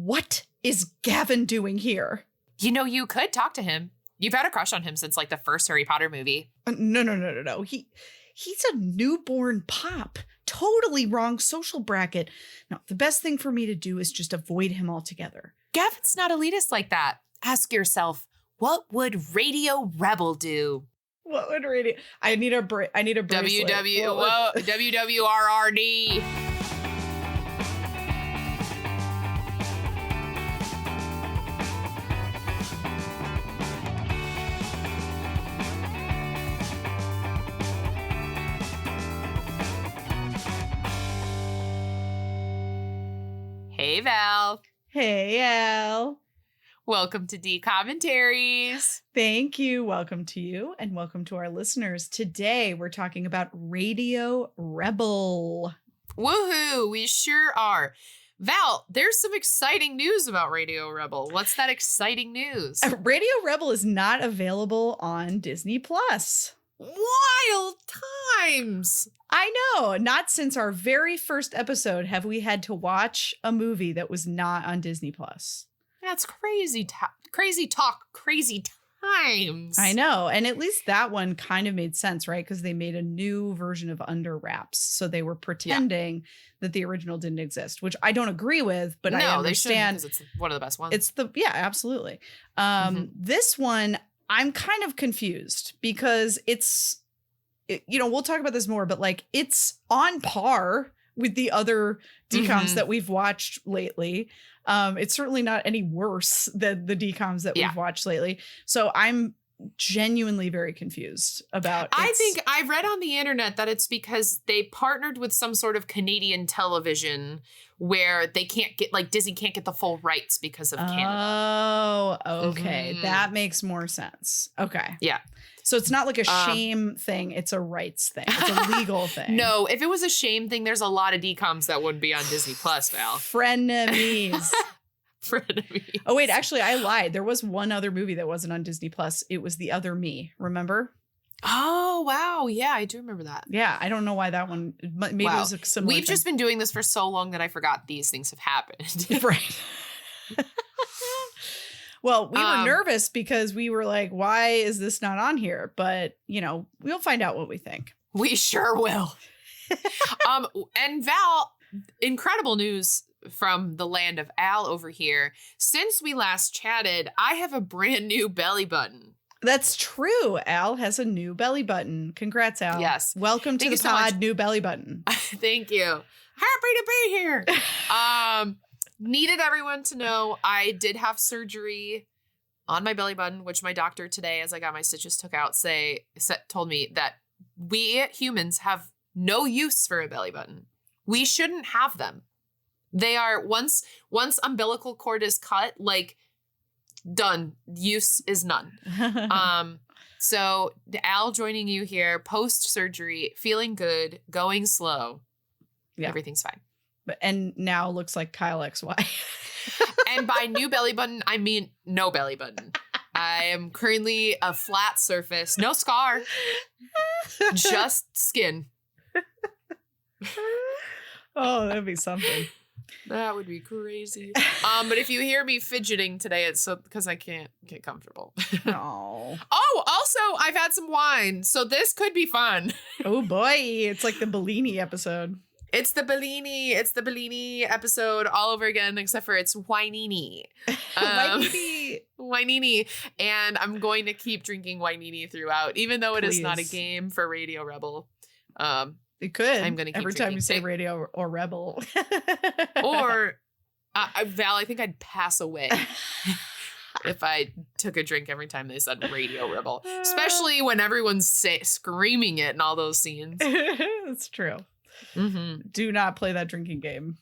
what is Gavin doing here? You know, you could talk to him. You've had a crush on him since like the first Harry Potter movie. No. He's a newborn pop. Totally wrong social bracket. No, the best thing for me to do is just avoid him altogether. Gavin's not elitist like that. Ask yourself, what would Radio Rebel do? What would radio? I need a bracelet. WWRRD. Hey, Val. Hey, Al. Welcome to D Commentaries. Thank you. Welcome to you and welcome to our listeners. Today, we're talking about Radio Rebel. Woohoo, we sure are. Val, there's some exciting news about Radio Rebel. What's that exciting news? Radio Rebel is not available on Disney Plus. Wild times. I know. Not since our very first episode have we had to watch a movie that was not on Disney Plus. That's crazy talk, crazy times. I know. And at least that one kind of made sense, right? Because they made a new version of Under Wraps. So they were pretending that the original didn't exist, which I don't agree with, but I understand. Because it's one of the best ones. Absolutely. This one, I'm kind of confused because we'll talk about this more, but like it's on par with the other DComs that we've watched lately. It's certainly not any worse than the DComs that we've watched lately. So I'm genuinely very confused about I think I read on the internet that it's because they partnered with some sort of Canadian television where they can't get, like, Disney can't get the full rights because of Canada. Oh, okay. That makes more sense. Okay. Yeah. So it's not like a shame thing. It's a rights thing. It's a legal thing. No, if it was a shame thing, there's a lot of DComs that wouldn't be on Disney Plus, Val. Frenemies. Frenemies. Oh, wait, actually, I lied. There was one other movie that wasn't on Disney Plus. It was The Other Me. Remember? Oh, wow. Yeah, I do remember that. Yeah, I don't know why that one. Maybe it was a similar We've just been doing this for so long that I forgot these things have happened. Right. Well, we were nervous because we were like, why is this not on here? But, we'll find out what we think. We sure will. And Val, incredible news from the land of Al over here. Since we last chatted, I have a brand new belly button. That's true. Al has a new belly button. Congrats, Al. Yes. Welcome to the pod, new belly button. Thank you. Happy to be here. Needed everyone to know I did have surgery on my belly button, which my doctor today, as I got my stitches took out, told me that we humans have no use for a belly button. We shouldn't have them. They are once umbilical cord is cut, like done. Use is none. So Al joining you here post surgery, feeling good, going slow. Yeah. Everything's fine. And now looks like Kyle XY. And by new belly button, I mean no belly button. I am currently a flat surface, no scar, just skin. Oh, that'd be something. That would be crazy. But if you hear me fidgeting today, it's because I can't get comfortable. Oh. Oh, also, I've had some wine, so this could be fun. Oh boy, it's like the Bellini episode. It's the Bellini episode all over again, except for it's Winini. Winini. And I'm going to keep drinking Winini throughout, even though it is not a game for Radio Rebel. It could. I'm going to keep every time you say Radio or Rebel. Or, Val, I think I'd pass away if I took a drink every time they said Radio Rebel. Especially when everyone's screaming it in all those scenes. That's true. Mm-hmm. Do not play that drinking game.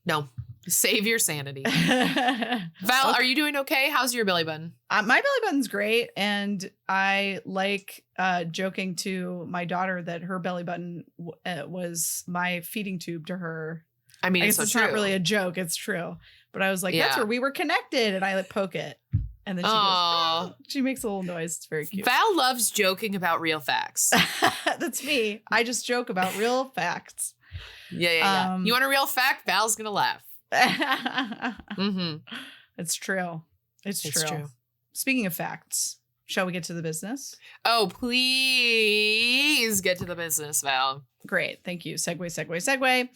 No. Save your sanity. Val, Are you doing okay? How's your belly button? My belly button's great. And I like joking to my daughter that her belly button was my feeding tube to her. I mean, I guess it's it's so not true. really a joke. It's true. But I was like, that's where we were connected. And I like poke it. And then she goes, oh. She makes a little noise. It's very cute. Val loves joking about real facts. That's me. I just joke about real facts. Yeah. You want a real fact? Val's going to laugh. Mm-hmm. It's true. It's true. Speaking of facts, shall we get to the business? Oh, please get to the business, Val. Great. Thank you. Segue.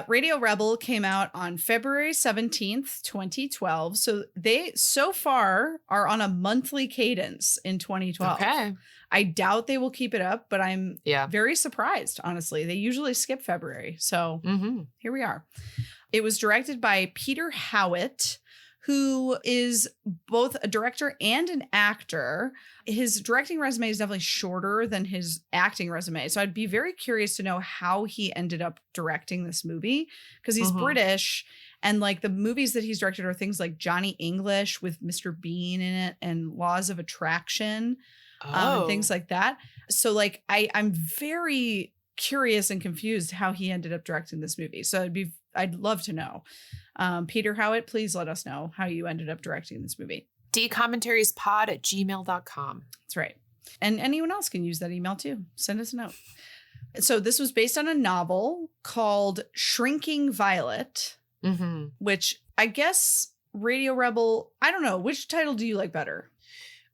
Radio Rebel came out on February 17th, 2012. So they so far are on a monthly cadence in 2012. Okay. I doubt they will keep it up, but I'm very surprised, honestly. They usually skip February. So here we are. It was directed by Peter Howitt, who is both a director and an actor. His directing resume is definitely shorter than his acting resume. So I'd be very curious to know how he ended up directing this movie, because he's British, and like the movies that he's directed are things like Johnny English with Mr. Bean in it and Laws of Attraction, and things like that. So like I'm very curious and confused how he ended up directing this movie. So I'd love to know. Peter Howitt, please let us know how you ended up directing this movie. dcommentariespod@gmail.com. That's right. And anyone else can use that email too. Send us a note. So this was based on a novel called Shrinking Violet, which I guess Radio Rebel, I don't know. Which title do you like better?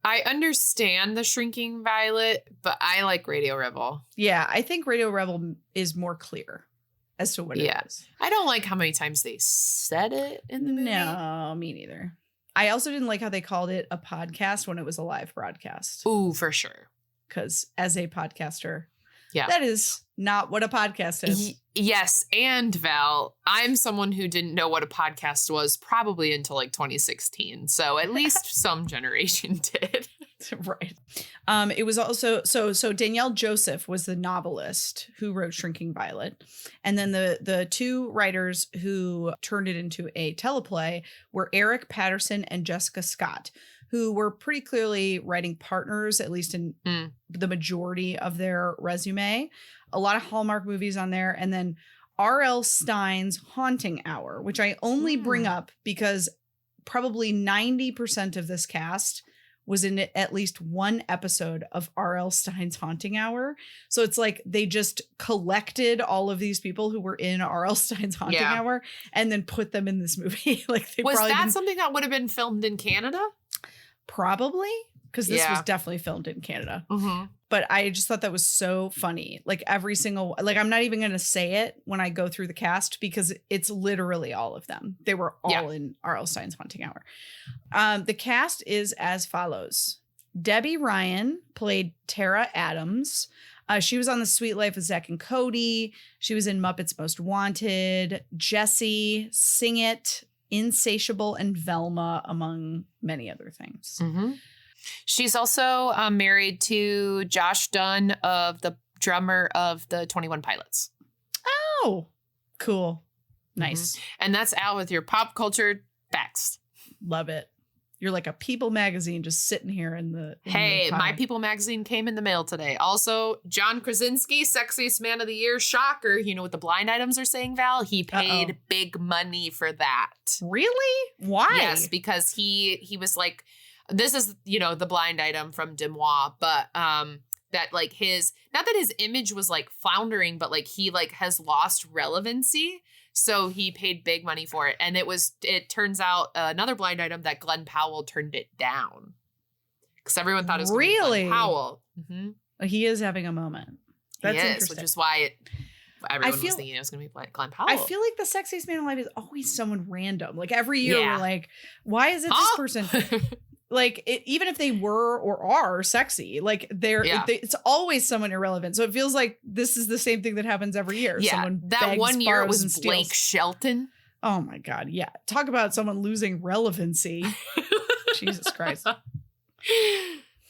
I understand the Shrinking Violet, but I like Radio Rebel. Yeah, I think Radio Rebel is more clear as to what it is. I don't like how many times they said it in the movie. No, me neither. I also didn't like how they called it a podcast when it was a live broadcast. Ooh, for sure. Because as a podcaster, that is not what a podcast is. Yes. And Val, I'm someone who didn't know what a podcast was probably until like 2016. So at least some generation did. Right. It was also so Danielle Joseph was the novelist who wrote Shrinking Violet. And then the two writers who turned it into a teleplay were Eric Patterson and Jessica Scott, who were pretty clearly writing partners, at least in the majority of their resume. A lot of Hallmark movies on there. And then RL Stines Haunting Hour, which I only bring up because probably 90% of this cast was in at least one episode of R.L. Stines Haunting Hour. So it's like they just collected all of these people who were in R.L. Stines Haunting Hour and then put them in this movie. Like they was that something that would have been filmed in Canada? Probably, because this was definitely filmed in Canada. But I just thought that was so funny. Like every single, like I'm not even going to say it when I go through the cast because it's literally all of them. They were all in R.L. Stines Haunting Hour. The cast is as follows. Debbie Ryan played Tara Adams. She was on The Sweet Life of Zack and Cody. She was in Muppets Most Wanted, Jessie, Sing It, Insatiable, and Velma, among many other things. She's also married to Josh Dunn, of the drummer of the 21 Pilots. Oh, cool. Nice. And that's out with your pop culture facts. Love it. You're like a People magazine just sitting here in the... My People magazine came in the mail today. Also, John Krasinski, Sexiest Man of the Year. Shocker. You know what the blind items are saying, Val? He paid big money for that. Really? Why? Yes, because he was like... This is, the blind item from Demois, but that like not that his image was like floundering, but like he like has lost relevancy. So he paid big money for it. And it turns out another blind item that Glenn Powell turned it down. Because everyone thought it was going to be Glenn Powell. He is having a moment. That's interesting. Which is why everyone was thinking it was going to be Glenn Powell. I feel like the sexiest man alive is always someone random. Like every year we're like, why is it this person? Like even if they were or are sexy, like it's always someone irrelevant. So it feels like this is the same thing that happens every year. Yeah, someone that one year it was Blake Shelton. Oh my God, yeah. Talk about someone losing relevancy. Jesus Christ.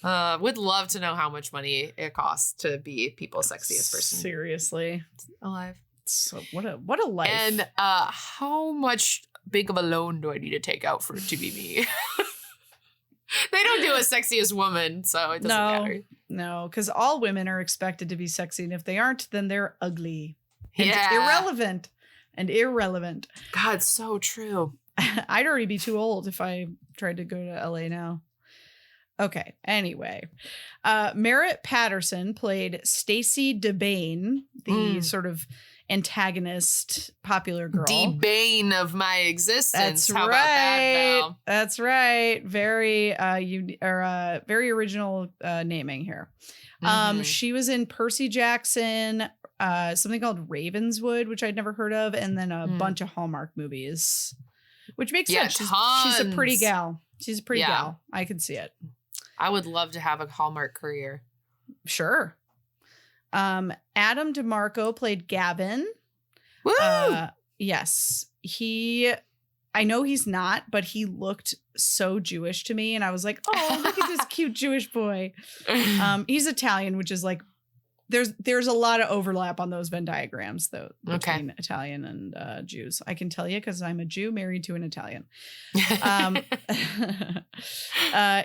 Would love to know how much money it costs to be people's sexiest person. Seriously, alive. So what a life. And how much big of a loan do I need to take out for it to be me? They don't do a sexiest woman, so it doesn't matter. No, because all women are expected to be sexy, and if they aren't, then they're ugly and irrelevant. God, so true. I'd already be too old if I tried to go to LA now. Okay, anyway. Merritt Patterson played Stacey DeBane, the sort of antagonist popular girl. The bane of my existence. That's How right. about that, Val? That's right. Very very original naming here. She was in Percy Jackson, something called Ravenswood, which I'd never heard of, and then a bunch of Hallmark movies, which makes sense. She's a pretty gal. She's a pretty gal. I can see it. I would love to have a Hallmark career. Sure. Adam DeMarco played Gavin. Woo! Yes. I know he's not, but he looked so Jewish to me. And I was like, oh, look at this cute Jewish boy. He's Italian, which is like, there's a lot of overlap on those Venn diagrams, though, between Italian and Jews. I can tell you because I'm a Jew married to an Italian.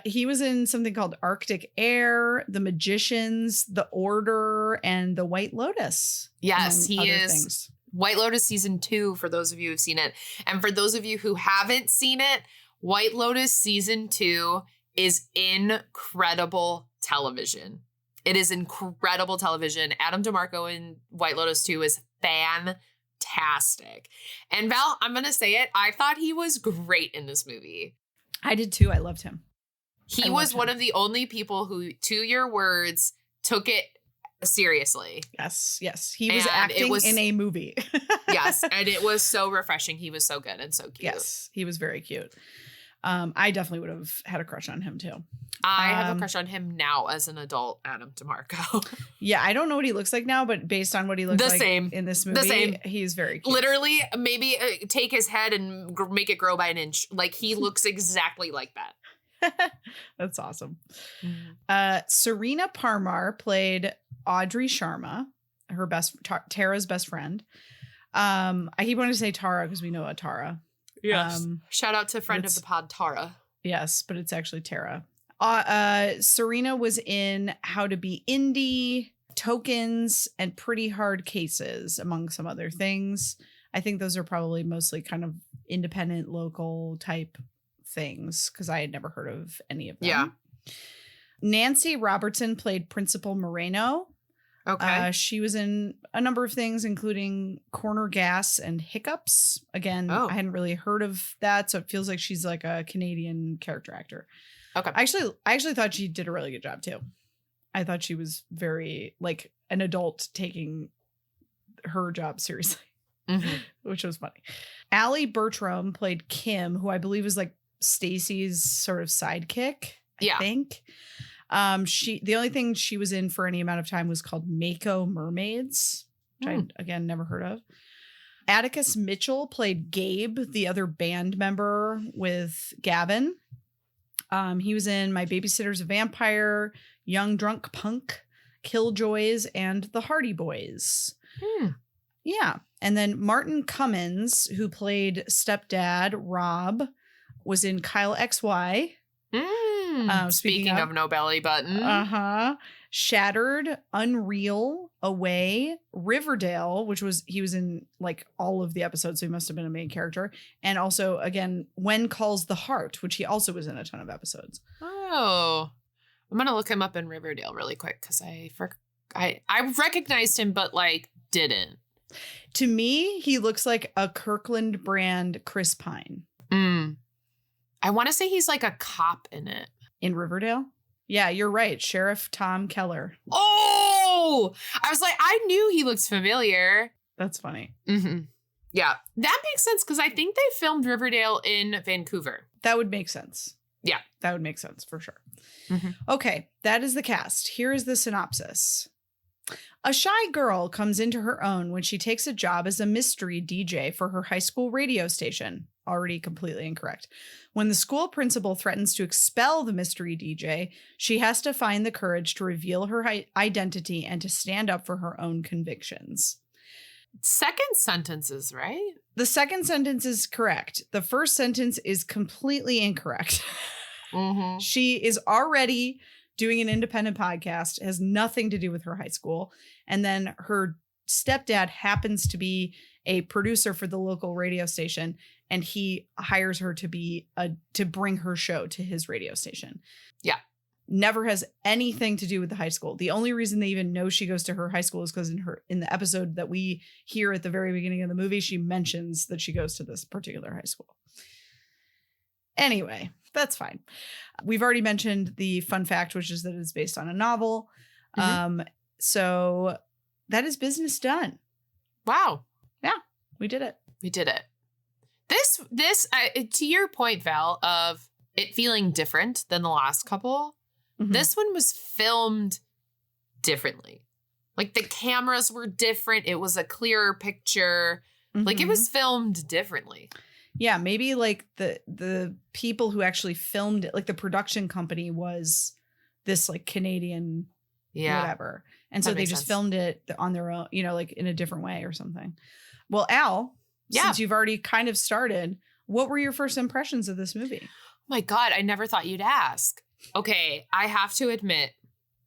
He was in something called Arctic Air, The Magicians, The Order, and The White Lotus. Yes, he is. Things. White Lotus season 2, for those of you who've seen it. And for those of you who haven't seen it, White Lotus season 2 is incredible television. It is incredible television. Adam DeMarco in White Lotus 2 is fantastic. And Val, I'm going to say it. I thought he was great in this movie. I did too. I loved him. He was one of the only people who, to your words, took it seriously. Yes. He was acting in a movie. Yes. And it was so refreshing. He was so good and so cute. Yes. He was very cute. I definitely would have had a crush on him too. I have a crush on him now as an adult Adam DeMarco. Yeah, I don't know what he looks like now, but based on what he looks like in this movie, he's very cute. Literally, maybe take his head and make it grow by an inch. Like, he looks exactly like that. That's awesome. Serena Parmar played Audrey Sharma, her Tara's best friend. I keep wanting to say Tara because we know a Tara. Yes. Shout out to friend of the pod, Tara. Yes, but it's actually Tara. Serena was in How to Be Indie, Tokens, and Pretty Hard Cases, among some other things. I think those are probably mostly kind of independent, local type things because I had never heard of any of them. Yeah. Nancy Robertson played Principal Moreno. Okay. She was in a number of things, including Corner Gas and Hiccups. Again, I hadn't really heard of that, so it feels like she's like a Canadian character actor. Okay. I actually thought she did a really good job too. I thought she was very like an adult taking her job seriously, which was funny. Allie Bertram played Kim, who I believe is like Stacy's sort of sidekick. I think. The only thing she was in for any amount of time was called Mako Mermaids, which I, again, never heard of. Atticus Mitchell played Gabe, the other band member with Gavin. He was in My Babysitter's a Vampire, Young Drunk Punk, Killjoys, and The Hardy Boys. Yeah. And then Martin Cummins, who played stepdad Rob, was in Kyle XY. Speaking of No Belly Button. Shattered, Unreal, Away, Riverdale, he was in like all of the episodes, so he must have been a main character. And also, again, When Calls the Heart, which he also was in a ton of episodes. Oh, I'm going to look him up in Riverdale really quick because I recognized him, but like didn't. To me, he looks like a Kirkland brand Chris Pine. I want to say he's like a cop in it. In Riverdale? Yeah, you're right. Sheriff Tom Keller. Oh! I was like, I knew he looks familiar. That's funny. Yeah, that makes sense because I think they filmed Riverdale in Vancouver. That would make sense. Yeah. That would make sense for sure. Okay, that is the cast. Here is the synopsis. A shy girl comes into her own when she takes a job as a mystery DJ for her high school radio station. Already completely incorrect. When the school principal threatens to expel the mystery DJ, she has to find the courage to reveal her identity and to stand up for her own convictions. Second sentences, right? The second sentence is correct. The first sentence is completely incorrect. She is already doing an independent podcast, has nothing to do with her high school. And then her stepdad happens to be a producer for the local radio station, and he hires her to be to bring her show to his radio station. never has anything to do with the high school. The only reason they even know she goes to her high school is because in the episode that we hear at the very beginning of the movie, she mentions that she goes to this particular high school. Anyway, that's fine. We've already mentioned the fun fact, which is that it's based on a novel. So that is business done. Wow. Yeah, we did it. We did it. This to your point, Val, of it feeling different than the last couple, this one was filmed differently. Like the cameras were different. It was a clearer picture. Like it was filmed differently. Yeah, maybe like the people who actually filmed it, like the production company was this like Canadian whatever. And so they just filmed it on their own, you know, like in a different way or something. Well, Al, since you've already kind of started, what were your first impressions of this movie? Oh my God, I never thought you'd ask. Okay, I have to admit,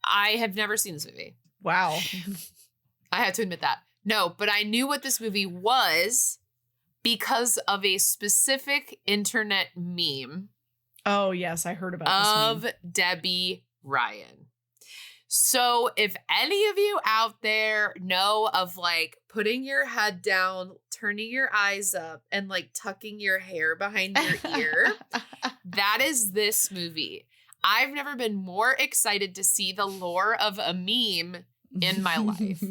I have never seen this movie. Wow. I have to admit that. No, but I knew what this movie was because of a specific internet meme. Oh, yes, I heard about this meme. Of Debbie Ryan. So if any of you out there know of like putting your head down, turning your eyes up, and like tucking your hair behind your ear, that is this movie. I've never been more excited to see the lore of a meme in my life.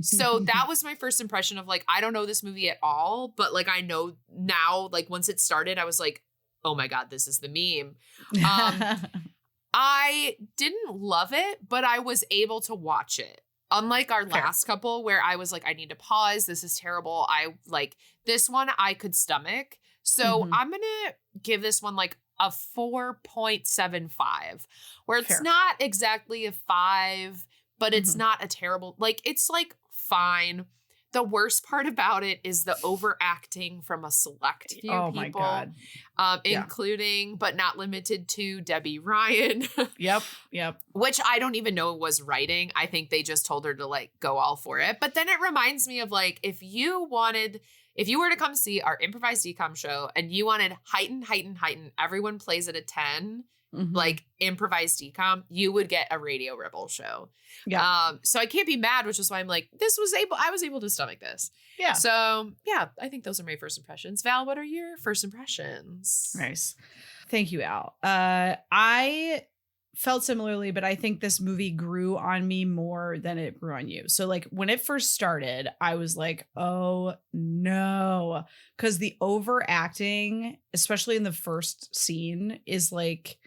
So that was my first impression of like, I don't know this movie at all, but like I know now, like once it started, I was like, oh my God, this is the meme. I didn't love it, but I was able to watch it. Unlike our last couple where I was like, I need to pause. This is terrible. I like this one I could stomach. So I'm going to give this one like a 4.75 where it's not exactly a 5, but it's not a terrible, like it's like fine. The worst part about it is the overacting from a select few people. My God. Including, but not limited to, Debbie Ryan. Yep. Which I don't even know was writing. I think they just told her to like go all for it. But then it reminds me of like, if you were to come see our improvised decom show and you wanted heighten, everyone plays at a 10, like improvised decom, you would get a Radio Rebel show. Yeah. So I can't be mad, which is why I'm like, I was able to stomach this. Yeah. So yeah, I think those are my first impressions. Val, what are your first impressions? Nice. Thank you, Al. I felt similarly, but I think this movie grew on me more than it grew on you. So like when it first started, I was like, oh no, because the overacting, especially in the first scene, is like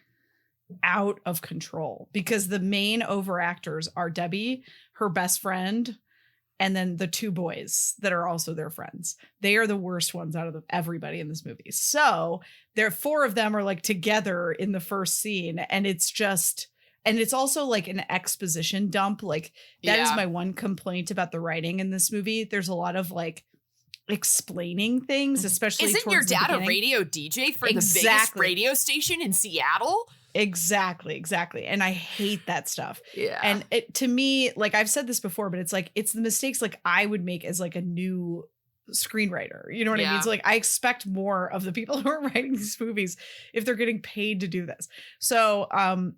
out of control because the main overactors are Debbie, her best friend, and then the two boys that are also their friends. They are the worst ones out of everybody in this movie. So there, 4 of them are like together in the first scene, and it's also like an exposition dump. Like that is my one complaint about the writing in this movie. There's a lot of like explaining things, especially isn't your dad a radio DJ for the biggest radio station in Seattle? Exactly. And I hate that stuff. Yeah. And it, to me, like I've said this before, but it's like, it's the mistakes like I would make as like a new screenwriter. You know what I mean? So like I expect more of the people who are writing these movies if they're getting paid to do this. So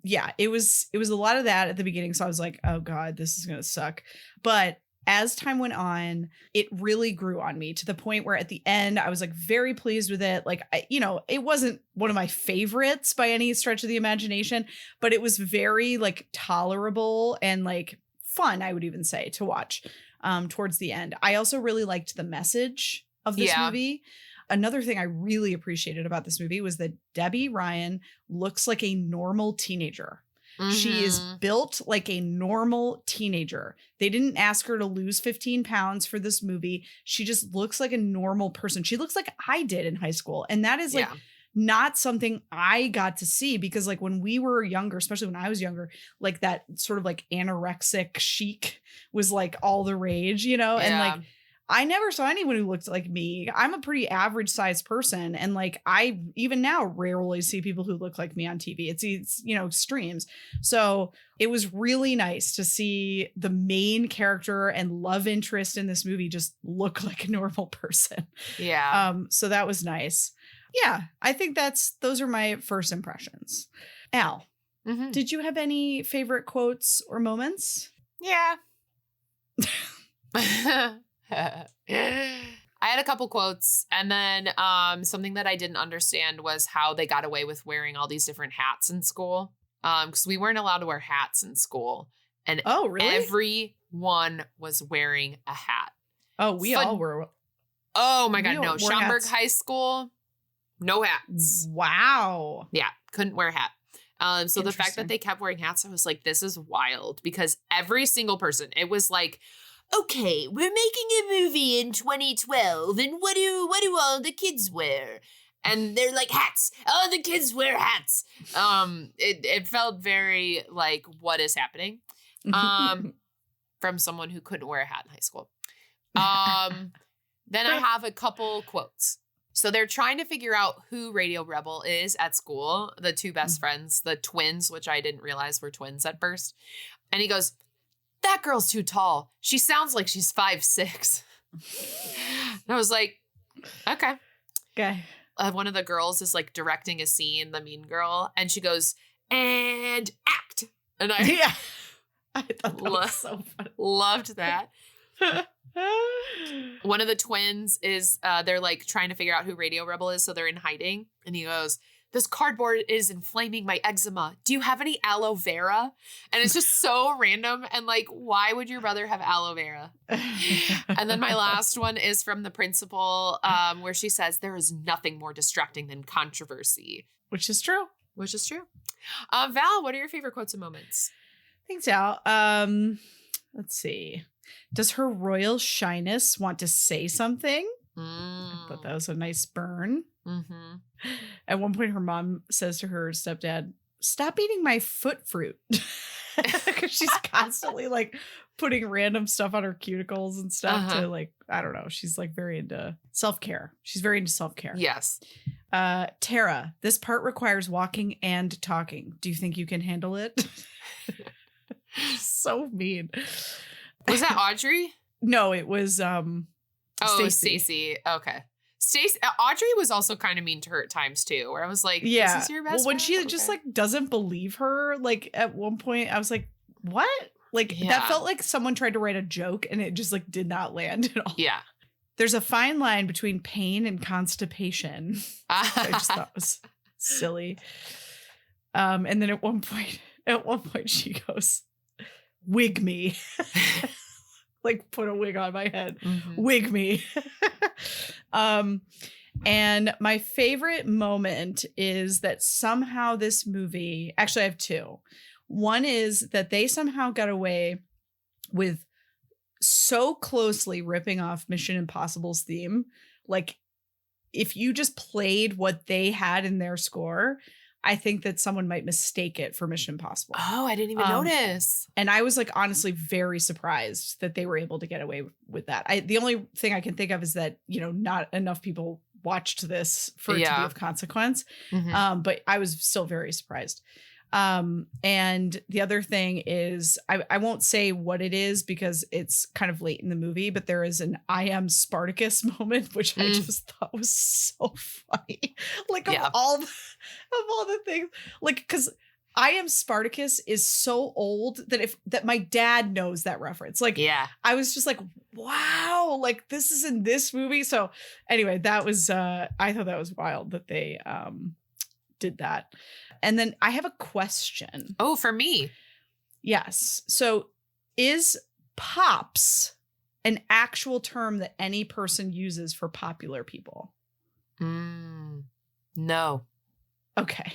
it was a lot of that at the beginning. So I was like, oh God, this is going to suck. But as time went on, it really grew on me to the point where at the end, I was like very pleased with it. Like, it wasn't one of my favorites by any stretch of the imagination, but it was very like tolerable and like fun, I would even say, to watch towards the end. I also really liked the message of this movie. Another thing I really appreciated about this movie was that Debbie Ryan looks like a normal teenager. She is built like a normal teenager. They didn't ask her to lose 15 pounds for this movie. She just looks like a normal person. She looks like I did in high school. And that is like not something I got to see because like when we were younger, especially when I was younger, like that sort of like anorexic chic was like all the rage, and like I never saw anyone who looked like me. I'm a pretty average sized person. And like, I even now rarely see people who look like me on TV. It's extremes. So it was really nice to see the main character and love interest in this movie just look like a normal person. Yeah. So that was nice. Yeah. I think those are my first impressions. Al, Mm-hmm. Did you have any favorite quotes or moments? Yeah. I had a couple quotes, and then something that I didn't understand was how they got away with wearing all these different hats in school. Because we weren't allowed to wear hats in school, and really? Everyone was wearing a hat. Oh, we all were. Oh my God, no! Schaumburg High School, no hats. Wow. Yeah, couldn't wear a hat. So the fact that they kept wearing hats, I was like, this is wild, because every single person, it was like, okay, we're making a movie in 2012, and what do all the kids wear? And they're like, hats. Oh, the kids wear hats. It felt very like, what is happening? From someone who couldn't wear a hat in high school. Then I have a couple quotes. So they're trying to figure out who Radio Rebel is at school, the two best friends, the twins, which I didn't realize were twins at first. And he goes, that girl's too tall. She sounds like she's 5'6". And I was like, okay. Okay. One of the girls is like directing a scene, the mean girl, and she goes, and act. And I thought that was so funny. Loved that. One of the twins is, they're like trying to figure out who Radio Rebel is, so they're in hiding. And he goes, this cardboard is inflaming my eczema. Do you have any aloe vera? And it's just so random. And like, why would your brother have aloe vera? And then my last one is from the principal, where she says, there is nothing more distracting than controversy. Which is true. Val, what are your favorite quotes and moments? Thanks, Al. Let's see. Does her royal shyness want to say something? I thought that was a nice burn. Mm-hmm. At one point, her mom says to her stepdad, stop eating my foot fruit. Because she's constantly like putting random stuff on her cuticles and stuff to like, I don't know. She's like very into self-care. She's very into self-care. Yes. Tara, this part requires walking and talking. Do you think you can handle it? So mean. Was that Audrey? No, it was Stacey. Okay. Audrey was also kind of mean to her at times too, where I was like, yeah. This is your best well, when friend? she just like doesn't believe her, like at one point I was like, what? Like that felt like someone tried to write a joke and it just like did not land at all. Yeah. There's a fine line between pain and constipation. I just thought was silly. And then at one point she goes, wig me. Like put a wig on my head. Mm-hmm. Wig me. And my favorite moment is that somehow this movie, actually I have two. One is that they somehow got away with so closely ripping off Mission Impossible's theme. Like if you just played what they had in their score, I think that someone might mistake it for Mission Impossible. Oh, I didn't even notice. And I was like, honestly, very surprised that they were able to get away with that. The only thing I can think of is that, you know, not enough people watched this for it to be of consequence. Mm-hmm. But I was still very surprised. And the other thing is, I won't say what it is because it's kind of late in the movie, but there is an I am Spartacus moment, which I just thought was so funny. Like of all the things, like, because I am Spartacus is so old that my dad knows that reference. Like, I was just like, wow, like this is in this movie. So anyway, that was, I thought that was wild that they, did that. And then I have a question. Oh, for me. Yes. So is pops an actual term that any person uses for popular people? No. Okay.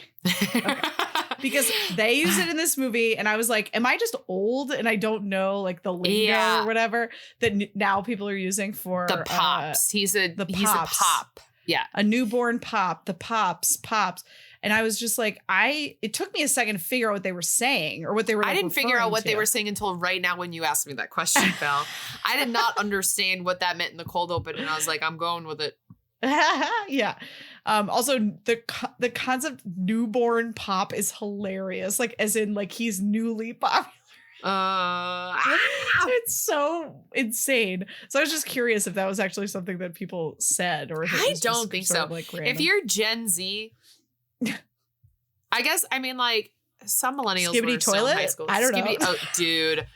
Because they use it in this movie and I was like, am I just old and I don't know like the lingo or whatever that now people are using for the pops. He's a pop. Yeah. A newborn pop, the pops. And I was just like, it took me a second to figure out what they were saying or what they were. I didn't figure out what they were saying until right now when you asked me that question, Phil. I did not understand what that meant in the cold open. And I was like, I'm going with it. Yeah. Also the concept newborn pop is hilarious. Like as in like he's newly popular. It's so insane. So I was just curious if that was actually something that people said or if it was I don't think so. Like if you're Gen Z, I guess, I mean, like, some millennials Skibidi were still in high toilet? school. I don't know. Oh, dude.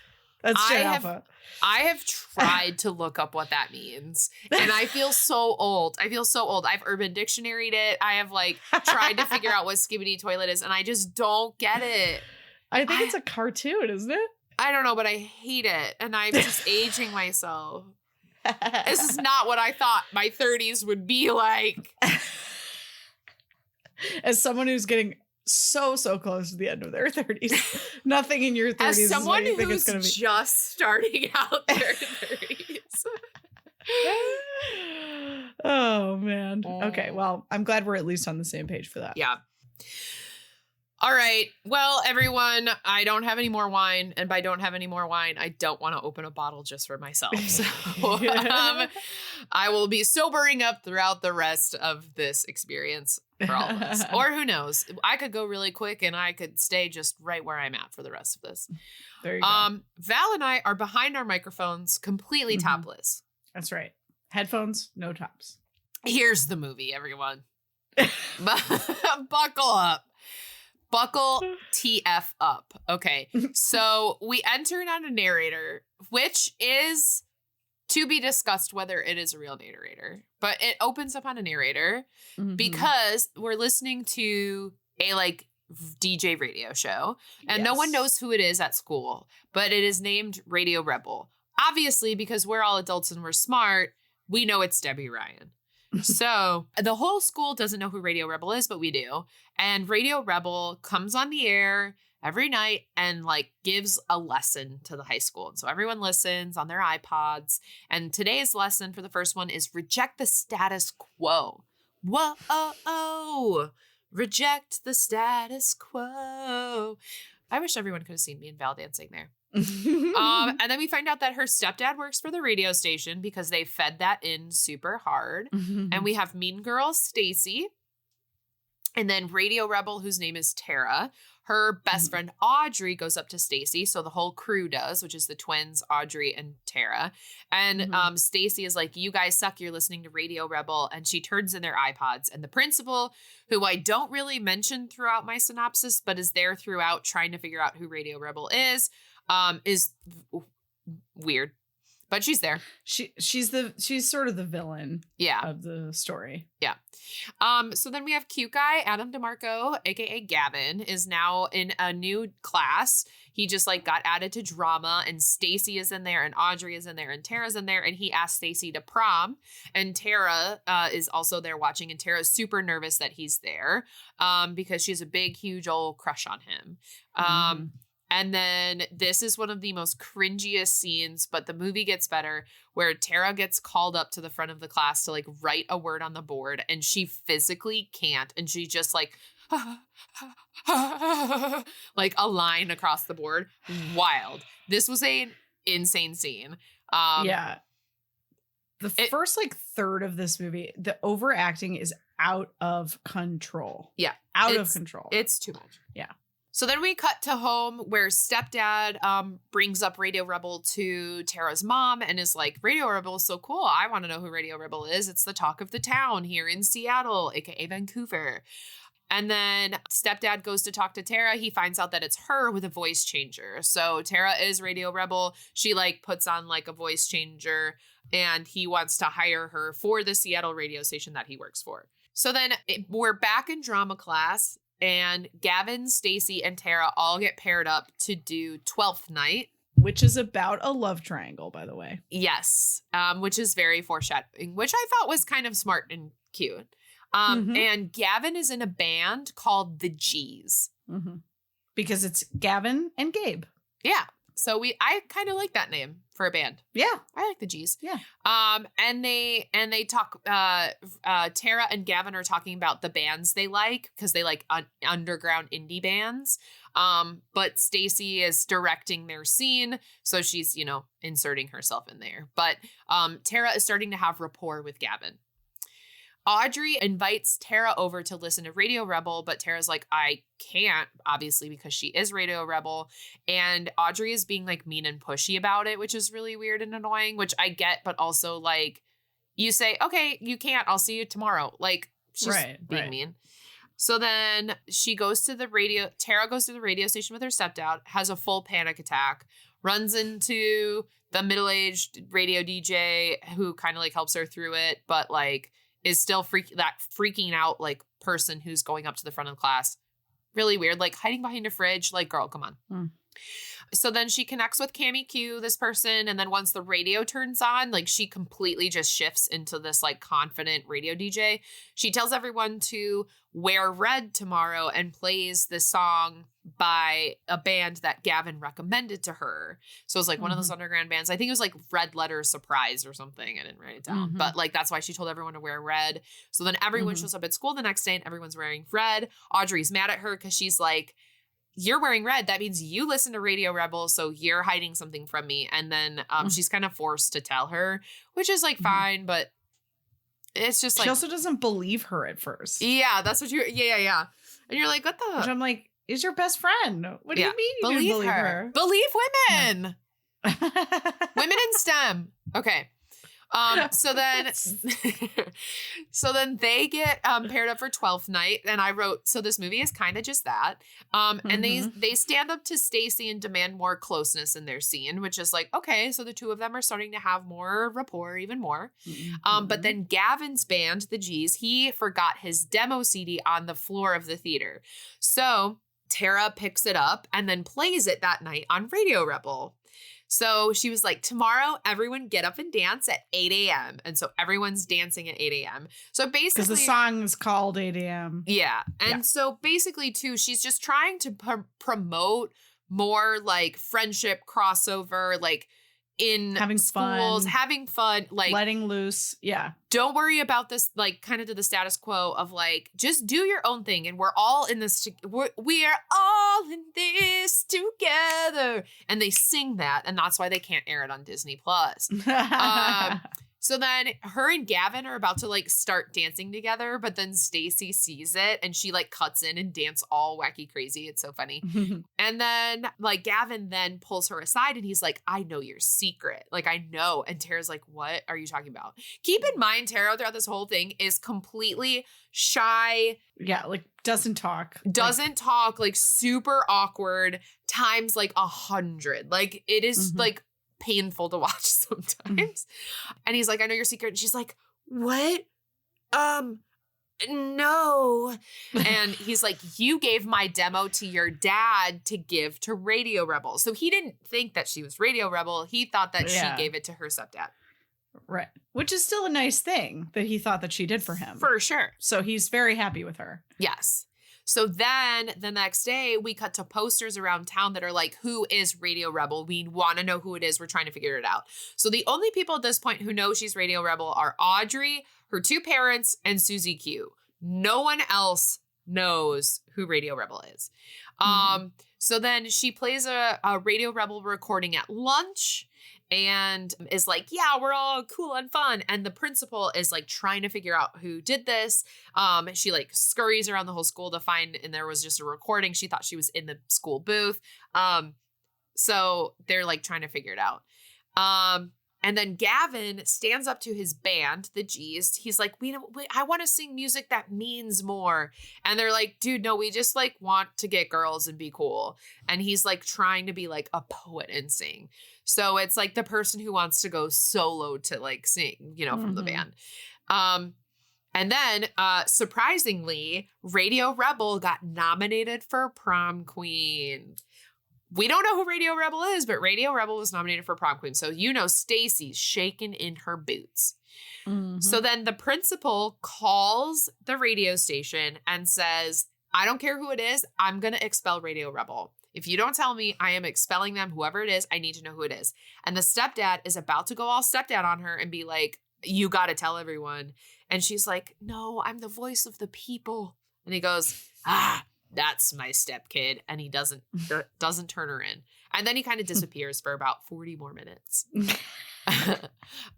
That's Gen Alpha. I have tried to look up what that means. And I feel so old. I've Urban Dictionaried it. I have like tried to figure out what Skibidi toilet is, and I just don't get it. I think it's a cartoon, isn't it? I don't know, but I hate it. And I'm just aging myself. This is not what I thought my 30s would be like. As someone who's getting so close to the end of their 30s, nothing in your 30s As someone is what you think who's it's going to be. just starting out their 30s. Oh, man. Okay, well, I'm glad we're at least on the same page for that. Yeah. All right. Well, everyone, I don't have any more wine. And by don't have any more wine, I don't want to open a bottle just for myself. So I will be sobering up throughout the rest of this experience for all of us. Or who knows? I could go really quick and I could stay just right where I'm at for the rest of this. There you go. Val and I are behind our microphones, completely topless. That's right. Headphones, no tops. Here's the movie, everyone. Buckle up. Buckle TF up. Okay. So we entered on a narrator, which is to be discussed whether it is a real narrator, but it opens up on a narrator because we're listening to a like DJ radio show and no one knows who it is at school, but it is named Radio Rebel. Obviously, because we're all adults and we're smart, we know it's Debbie Ryan. So the whole school doesn't know who Radio Rebel is, but we do. And Radio Rebel comes on the air every night and like gives a lesson to the high school. And so everyone listens on their iPods. And today's lesson for the first one is reject the status quo. Whoa, reject the status quo. I wish everyone could have seen me and Val dancing there. And then we find out that her stepdad works for the radio station because they fed that in super hard. And we have Mean Girl Stacy, and then Radio Rebel, whose name is Tara. Her best friend Audrey goes up to Stacy, so the whole crew does, which is the twins Audrey and Tara. And Stacy is like, "You guys suck. You're listening to Radio Rebel," and she turns in their iPods. And the principal, who I don't really mention throughout my synopsis, but is there throughout trying to figure out who Radio Rebel is weird, but she's there. She's sort of the villain of the story. Yeah. So then we have cute guy Adam DeMarco, aka Gavin, is now in a new class. He just like got added to drama, and Stacy is in there, and Audrey is in there, and Tara's in there, and he asked Stacy to prom, and Tara is also there watching, and Tara's super nervous that he's there because she has a big, huge old crush on him. And then this is one of the most cringiest scenes, but the movie gets better, where Tara gets called up to the front of the class to like write a word on the board, and she physically can't. And she just like, like a line across the board. Wild. This was an insane scene. The first like third of this movie, the overacting is out of control. Yeah. Out of control. It's too much. Yeah. So then we cut to home where stepdad brings up Radio Rebel to Tara's mom and is like, Radio Rebel is so cool. I want to know who Radio Rebel is. It's the talk of the town here in Seattle, aka Vancouver. And then stepdad goes to talk to Tara. He finds out that it's her with a voice changer. So Tara is Radio Rebel. She like puts on like a voice changer, and he wants to hire her for the Seattle radio station that he works for. So then we're back in drama class. And Gavin, Stacy, and Tara all get paired up to do 12th Night. Which is about a love triangle, by the way. Yes, which is very foreshadowing, which I thought was kind of smart and cute. And Gavin is in a band called The G's. Because it's Gavin and Gabe. Yeah. So I kind of like that name for a band. Yeah. I like the G's. Yeah. And they talk, Tara and Gavin are talking about the bands they like, because they like underground indie bands. But Stacy is directing their scene. So she's, inserting herself in there. But Tara is starting to have rapport with Gavin. Audrey invites Tara over to listen to Radio Rebel, but Tara's like, I can't, obviously, because she is Radio Rebel. And Audrey is being like mean and pushy about it, which is really weird and annoying, which I get, but also like, you say, okay, you can't, I'll see you tomorrow. Like, she's being mean. So then she goes to the radio. Tara goes to the radio station with her stepdad, has a full panic attack, runs into the middle-aged radio DJ who kind of like helps her through it, but like is still freaking out like person who's going up to the front of the class. Really weird, like hiding behind a fridge. Like, girl, come on. Mm. So then she connects with Cammy Q, this person. And then once the radio turns on, like she completely just shifts into this like confident radio DJ. She tells everyone to wear red tomorrow and plays this song by a band that Gavin recommended to her. So it was like one of those underground bands. I think it was like Red Letter Surprise or something. I didn't write it down. But like that's why she told everyone to wear red. So then everyone shows up at school the next day and everyone's wearing red. Audrey's mad at her because she's like, you're wearing red. That means you listen to Radio Rebel, so you're hiding something from me. And then she's kind of forced to tell her, which is like fine, but it's just like she also doesn't believe her at first. Yeah, that's what yeah. And you're like, what the? Which I'm like, is your best friend? What do you mean you didn't believe her? Believe women. Women in STEM. Okay. So then they get paired up for 12th night, and I wrote, so this movie is kind of just that. And they stand up to Stacy and demand more closeness in their scene, which is like, okay, so the two of them are starting to have more rapport, even more. But then Gavin's band, the G's, he forgot his demo CD on the floor of the theater. So Tara picks it up and then plays it that night on Radio Rebel. So she was like, tomorrow, everyone get up and dance at 8 a.m. And so everyone's dancing at 8 a.m. So basically, because the song is called 8 a.m. Yeah. And so basically, too, she's just trying to promote more like friendship crossover, like in having schools, having fun, like letting loose. Yeah. Don't worry about this, like kind of to the status quo of like, just do your own thing. And we're all in this. We are all in this together. And they sing that. And that's why they can't air it on Disney Plus. So then her and Gavin are about to like start dancing together, but then Stacy sees it and she like cuts in and dance all wacky crazy. It's so funny. And then like Gavin then pulls her aside and he's like, I know your secret. Like, I know. And Tara's like, what are you talking about? Keep in mind, Tara throughout this whole thing is completely shy. Yeah. Like doesn't talk, like super awkward times like 100. Like it is like painful to watch sometimes. And he's like, I know your secret. And she's like, what? No. And he's like, you gave my demo to your dad to give to Radio Rebel. So he didn't think that she was Radio Rebel. He thought that she gave it to her stepdad. Right. Which is still a nice thing that he thought that she did for him. For sure. So he's very happy with her. Yes. So then the next day we cut to posters around town that are like, who is Radio Rebel? We want to know who it is. We're trying to figure it out. So the only people at this point who know she's Radio Rebel are Audrey, her two parents, and Susie Q. No one else knows who Radio Rebel is. So then she plays a Radio Rebel recording at lunch and is like, yeah, we're all cool and fun. And the principal is like trying to figure out who did this. She like scurries around the whole school to find, and there was just a recording. She thought she was in the school booth. So they're like trying to figure it out. And then Gavin stands up to his band, the G's. He's like, I want to sing music that means more. And they're like, dude, no, we just like want to get girls and be cool. And he's like trying to be like a poet and sing. So it's like the person who wants to go solo to like sing, from the band. And then surprisingly, Radio Rebel got nominated for prom queen. We don't know who Radio Rebel is, but Radio Rebel was nominated for prom queen. So, Stacy's shaking in her boots. So then the principal calls the radio station and says, I don't care who it is. I'm going to expel Radio Rebel. If you don't tell me, I am expelling them. Whoever it is, I need to know who it is. And the stepdad is about to go all stepdad on her and be like, you got to tell everyone. And she's like, no, I'm the voice of the people. And he goes, that's my stepkid. And he doesn't turn her in. And then he kind of disappears for about 40 more minutes.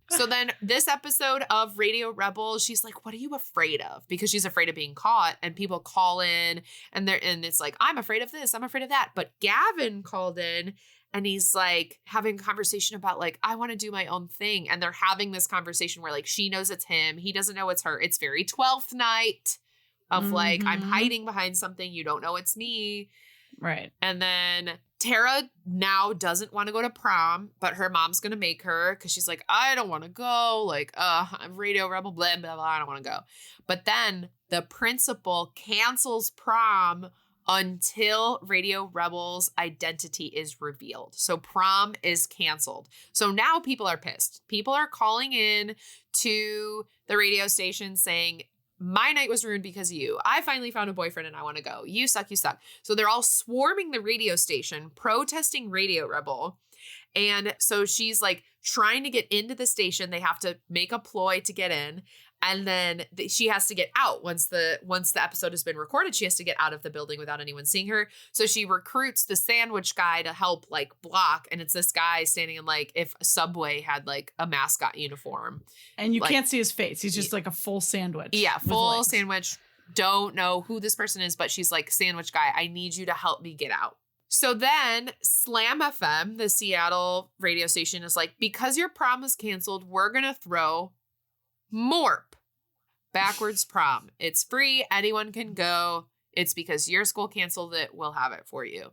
So then this episode of Radio Rebel, she's like, what are you afraid of? Because she's afraid of being caught, and people call in and it's like, I'm afraid of this. I'm afraid of that. But Gavin called in and he's like having a conversation about like, I want to do my own thing. And they're having this conversation where like, she knows it's him. He doesn't know it's her. It's very 12th night. of like, I'm hiding behind something. You don't know it's me. Right. And then Tara now doesn't want to go to prom, but her mom's going to make her because she's like, I don't want to go. Like, I'm Radio Rebel, blah, blah, blah. I don't want to go. But then the principal cancels prom until Radio Rebel's identity is revealed. So prom is canceled. So now people are pissed. People are calling in to the radio station saying, my night was ruined because of you. I finally found a boyfriend and I want to go. You suck, you suck. So they're all swarming the radio station, protesting Radio Rebel. And so she's like trying to get into the station. They have to make a ploy to get in. And then she has to get out once the episode has been recorded. She has to get out of the building without anyone seeing her. So she recruits the sandwich guy to help like block. And it's this guy standing in like if Subway had like a mascot uniform. And you can't see his face. He's just like a full sandwich. Yeah, full sandwich. Don't know who this person is, but she's like, sandwich guy, I need you to help me get out. So then Slam FM, the Seattle radio station, is like, because your prom was canceled, we're going to throw Morp. Backwards prom. It's free. Anyone can go. It's because your school canceled it. We'll have it for you.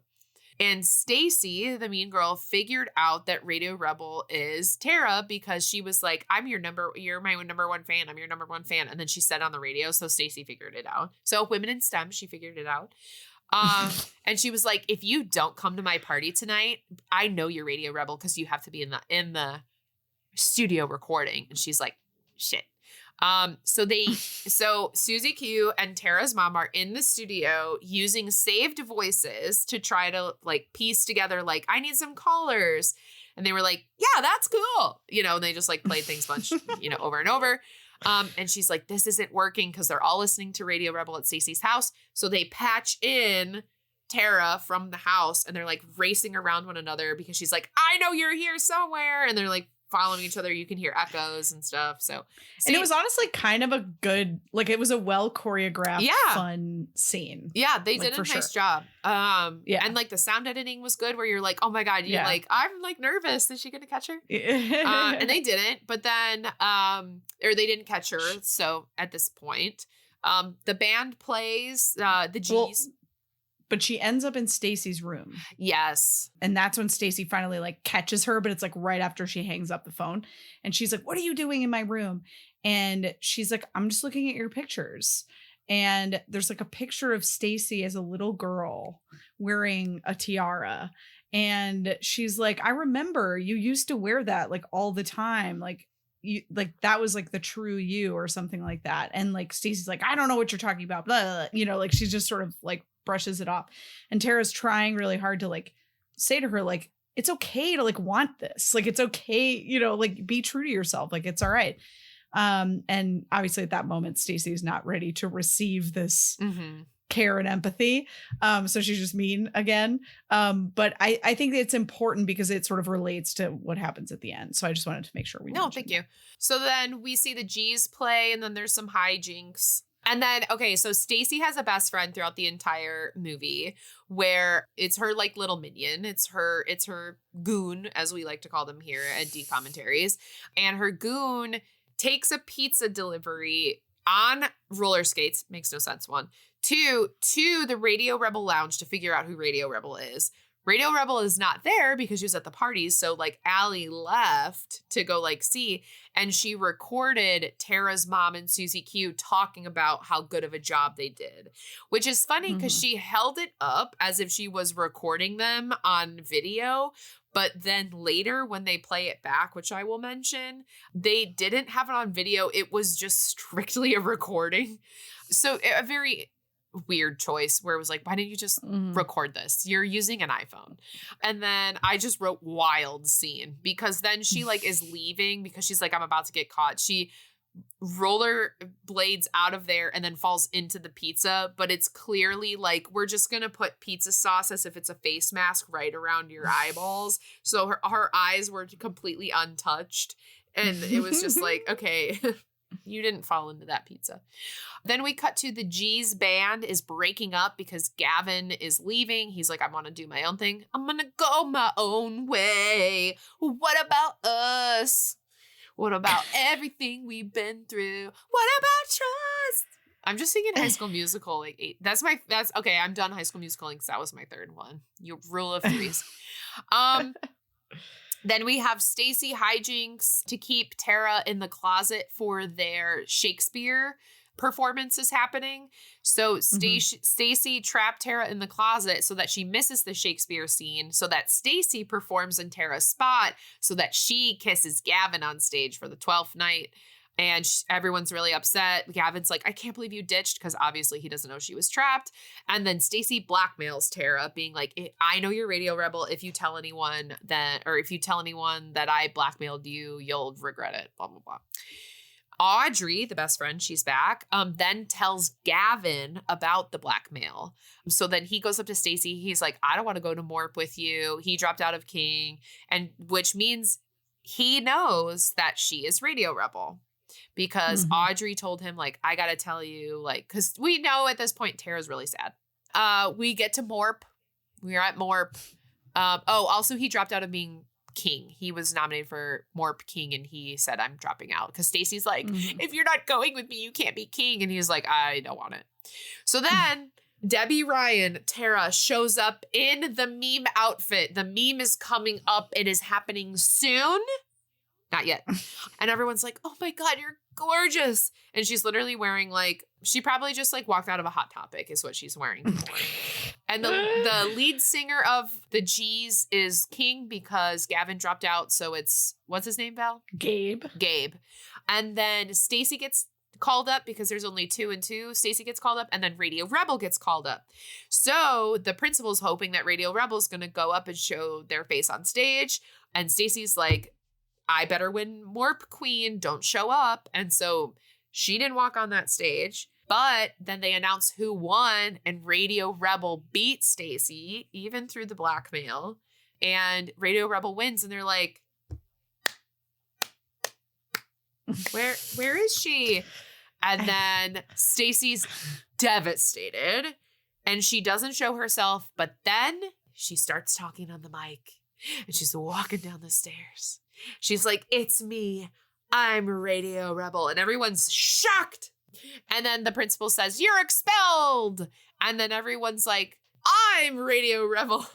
And Stacy, the mean girl, figured out that Radio Rebel is Tara because she was like, you're my number one fan. I'm your number one fan. And then she said on the radio. So Stacy figured it out. So women in STEM, she figured it out. And she was like, if you don't come to my party tonight, I know you're Radio Rebel because you have to be in the studio recording. And she's like, shit. So Susie Q and Tara's mom are in the studio using saved voices to try to like piece together, like, I need some callers. And they were like, yeah, that's cool. And they just like played things bunch, over and over. And she's like, this isn't working because they're all listening to Radio Rebel at Stacey's house. So they patch in Tara from the house and they're like racing around one another because she's like, I know you're here somewhere. And they're like following each other. You can hear echoes and stuff. So, and it was honestly kind of a good, like it was a well choreographed, fun scene. Yeah, they did a nice job. And like the sound editing was good where you're like, oh my God, I'm like nervous. Is she going to catch her? And they didn't, but then, or they didn't catch her. So at this point, the band plays, the G's. But she ends up in Stacy's room. Yes. And that's when Stacy finally like catches her, but it's like right after she hangs up the phone. And she's like, what are you doing in my room? And she's like, I'm just looking at your pictures. And there's like a picture of Stacy as a little girl wearing a tiara. And she's like, I remember you used to wear that like all the time. Like you, like that was like the true you or something like that. And like Stacy's like, I don't know what you're talking about. Blah, blah, blah. Like she's just sort of like brushes it off. And Tara's trying really hard to like say to her, like, it's okay to like want this. Like, it's okay, like be true to yourself. Like, it's all right. And obviously at that moment, Stacey is not ready to receive this care and empathy. So she's just mean again. But I think it's important because it sort of relates to what happens at the end. So I just wanted to make sure we thank you. So then we see the G's play and then there's some hijinks. And then, okay, so Stacy has a best friend throughout the entire movie where it's her like little minion. It's her goon, as we like to call them here at D Commentaries. And her goon takes a pizza delivery on roller skates. Makes no sense, one. Two, to the Radio Rebel Lounge to figure out who Radio Rebel is. Radio Rebel is not there because she was at the parties. So like Allie left to go like see, and she recorded Tara's mom and Susie Q talking about how good of a job they did, which is funny because she held it up as if she was recording them on video. But then later when they play it back, which I will mention, they didn't have it on video. It was just strictly a recording. So a very weird choice where it was like, why didn't you just record this? You're using an iPhone. And then I just wrote wild scene because then she like is leaving because she's like, I'm about to get caught. She roller blades out of there and then falls into the pizza, but it's clearly like, we're just going to put pizza sauce as if it's a face mask right around your eyeballs. So her eyes were completely untouched. And it was just like, okay, you didn't fall into that pizza. Then we cut to the G's band is breaking up because Gavin is leaving. He's like, I want to do my own thing. I'm going to go my own way. What about us? What about everything we've been through? What about trust? I'm just thinking High School Musical, like 8. That's okay. I'm done High School Musical because that was my third one. You rule of threes. Then we have Stacy hijinks to keep Tara in the closet for their Shakespeare performances happening. So Stacy trapped Tara in the closet so that she misses the Shakespeare scene, so that Stacy performs in Tara's spot so that she kisses Gavin on stage for the 12th night. And everyone's really upset. Gavin's like, I can't believe you ditched, because obviously he doesn't know she was trapped. And then Stacy blackmails Tara, being like, I know you're Radio Rebel. If you tell anyone that I blackmailed you, you'll regret it, blah, blah, blah. Audrey, the best friend, she's back, then tells Gavin about the blackmail. So then he goes up to Stacy. He's like, I don't want to go to Morp with you. He dropped out of King, and which means he knows that she is Radio Rebel. Because Audrey told him, like, I got to tell you, like, because we know at this point Tara's really sad. We get to Morp. We're at Morp. Also, he dropped out of being King. He was nominated for Morp King, and he said, I'm dropping out. Because Stacy's like, if you're not going with me, you can't be King. And he's like, I don't want it. So then Debbie Ryan, Tara, shows up in the meme outfit. The meme is coming up. It is happening soon. Not yet. And everyone's like, oh my God, you're gorgeous. And she's literally wearing, like, she probably just like walked out of a Hot Topic is what she's wearing. And the lead singer of the G's is King because Gavin dropped out. So it's, what's his name, Val? Gabe. And then Stacy gets called up because there's only 2 and 2. Stacy gets called up, and then Radio Rebel gets called up. So the principal's hoping that Radio Rebel's going to go up and show their face on stage. And Stacy's like, I better win Morp Queen, don't show up. And so she didn't walk on that stage. But then they announce who won, and Radio Rebel beat Stacy, even through the blackmail. And Radio Rebel wins, and they're like, where is she? And then Stacy's devastated, and she doesn't show herself. But then she starts talking on the mic, and she's walking down the stairs. She's like, it's me. I'm Radio Rebel. And everyone's shocked. And then the principal says, you're expelled. And then everyone's like, I'm Radio Rebel.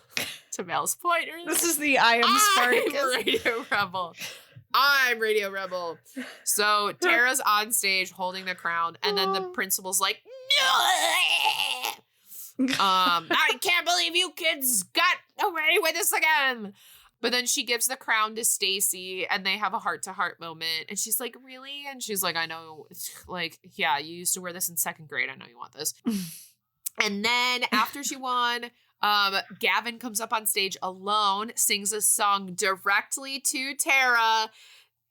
To Mel's point. This is the I am Spartacus. I'm Radio Rebel. I'm Radio Rebel. So Tara's on stage holding the crown. And then the principal's like, I can't believe you kids got away with this again. But then she gives the crown to Stacy, and they have a heart-to-heart moment. And she's like, really? And she's like, I know. Like, yeah, you used to wear this in 2nd grade. I know you want this. And then after she won, Gavin comes up on stage alone, sings a song directly to Tara,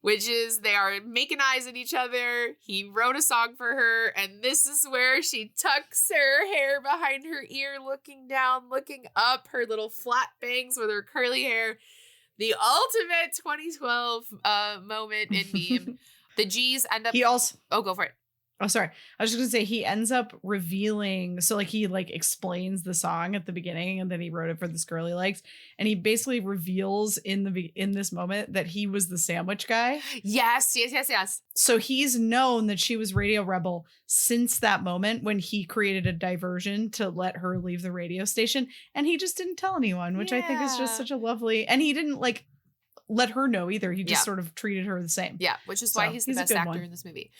which is they are making eyes at each other. He wrote a song for her, and this is where she tucks her hair behind her ear, looking down, looking up, her little flat bangs with her curly hair. The ultimate 2012 moment in meme. The G's end up... Oh, go for it. Oh, sorry. I was just going to say he ends up revealing. So like he like explains the song at the beginning, and then he wrote it for this girl he likes. And he basically reveals in this moment that he was the sandwich guy. Yes. So he's known that she was Radio Rebel since that moment when he created a diversion to let her leave the radio station. And he just didn't tell anyone, which I think is just such a lovely, and he didn't like let her know either. He just sort of treated her the same. Yeah, which is why he's the best actor in this movie.